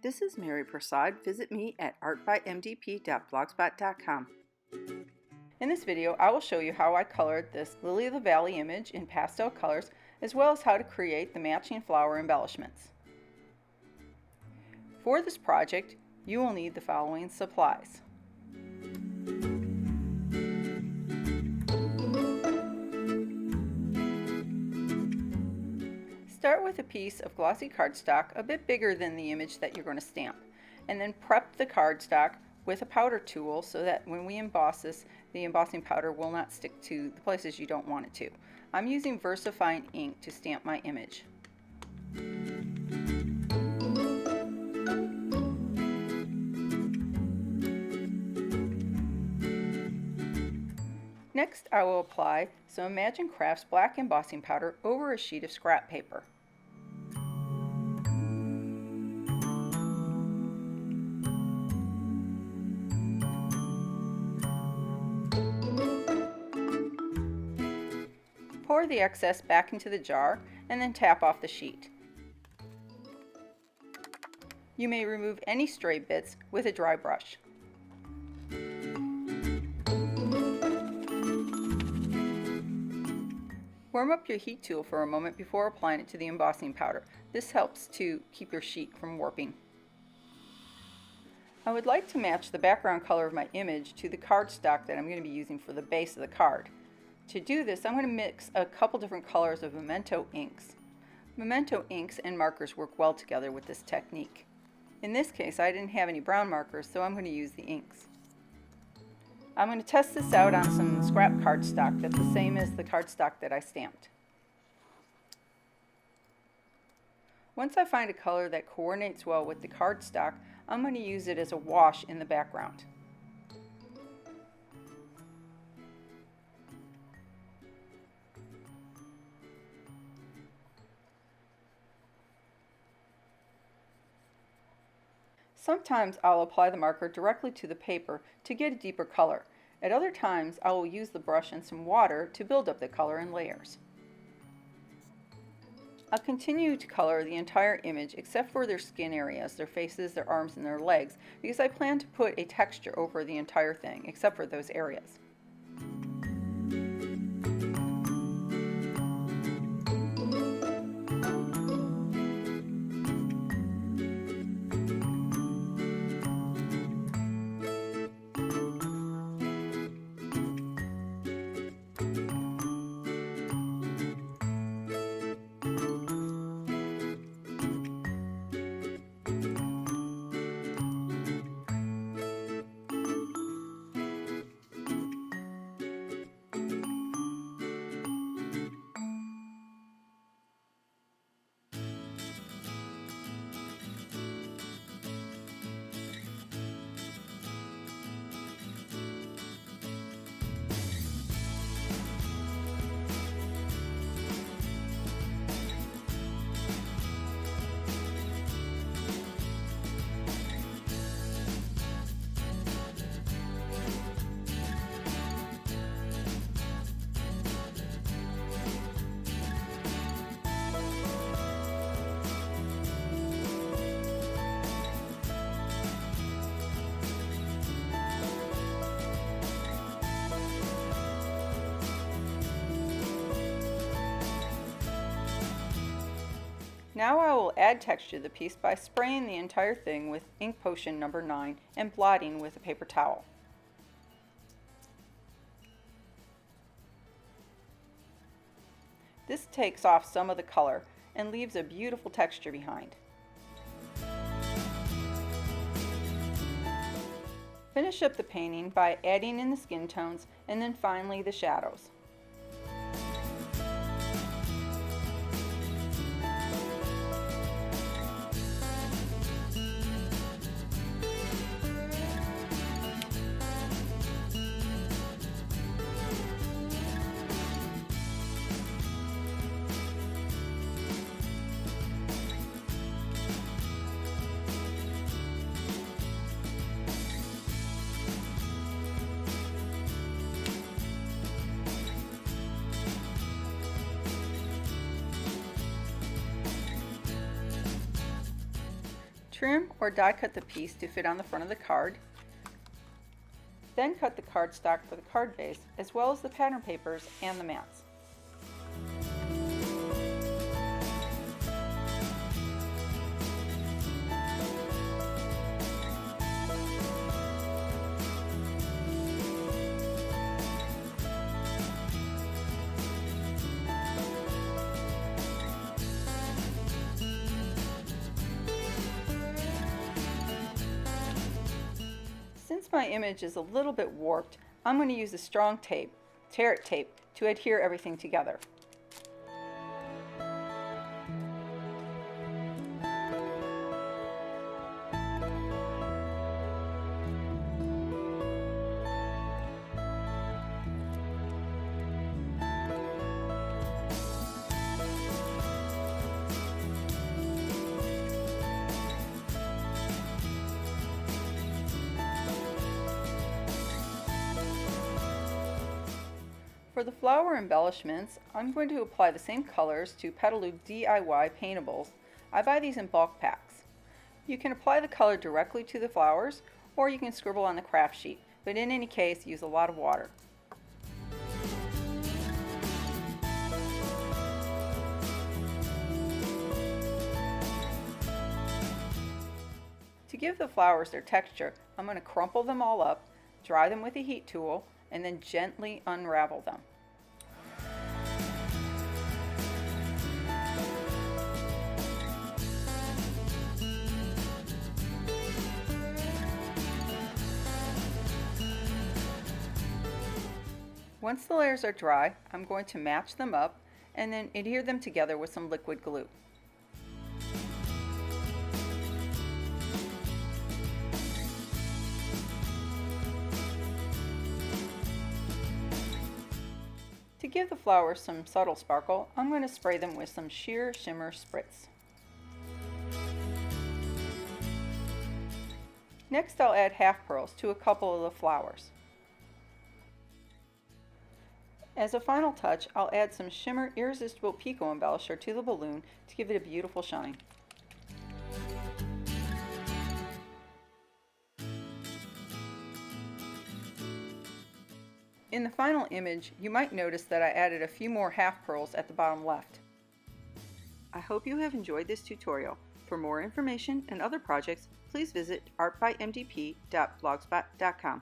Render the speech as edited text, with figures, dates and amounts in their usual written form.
This is Mary Prasad. Visit me at artbymdp.blogspot.com. In this video, I will show you how I colored this Lily of the Valley image in pastel colors, as well as how to create the matching flower embellishments. For this project, you will need the following supplies. Start with a piece of glossy cardstock a bit bigger than the image that you're going to stamp, and then prep the cardstock with a powder tool so that when we emboss this, the embossing powder will not stick to the places you don't want it to. I'm using VersaFine ink to stamp my image. Next, I will apply some Imagine Crafts black embossing powder over a sheet of scrap paper. Pour the excess back into the jar and then tap off the sheet. You may remove any stray bits with a dry brush. Warm up your heat tool for a moment before applying it to the embossing powder. This helps to keep your sheet from warping. I would like to match the background color of my image to the cardstock that I'm going to be using for the base of the card. To do this, I'm going to mix a couple different colors of Memento inks. Memento inks and markers work well together with this technique. In this case, I didn't have any brown markers, so I'm going to use the inks. I'm going to test this out on some scrap cardstock that's the same as the cardstock that I stamped. Once I find a color that coordinates well with the cardstock, I'm going to use it as a wash in the background. Sometimes I'll apply the marker directly to the paper to get a deeper color. At other times, I will use the brush and some water to build up the color in layers. I'll continue to color the entire image except for their skin areas, their faces, their arms, and their legs, because I plan to put a texture over the entire thing except for those areas. Now I will add texture to the piece by spraying the entire thing with ink potion number 9 and blotting with a paper towel. This takes off some of the color and leaves a beautiful texture behind. Finish up the painting by adding in the skin tones and then finally the shadows. Trim or die cut the piece to fit on the front of the card. Then cut the cardstock for the card base, as well as the pattern papers and the mats. Since my image is a little bit warped, I'm going to use a strong tape, tear it tape, to adhere everything together. For the flower embellishments, I'm going to apply the same colors to Petaloo DIY paintables. I buy these in bulk packs. You can apply the color directly to the flowers, or you can scribble on the craft sheet, but in any case, use a lot of water. To give the flowers their texture, I'm going to crumple them all up, dry them with a heat tool, and then gently unravel them. Once the layers are dry, I'm going to match them up and then adhere them together with some liquid glue. To give the flowers some subtle sparkle, I'm going to spray them with some sheer shimmer spritz. Next, I'll add half pearls to a couple of the flowers. As a final touch, I'll add some Shimmer Irresistible Pico Embellisher to the balloon to give it a beautiful shine. In the final image, you might notice that I added a few more half pearls at the bottom left. I hope you have enjoyed this tutorial. For more information and other projects, please visit artbymdp.blogspot.com.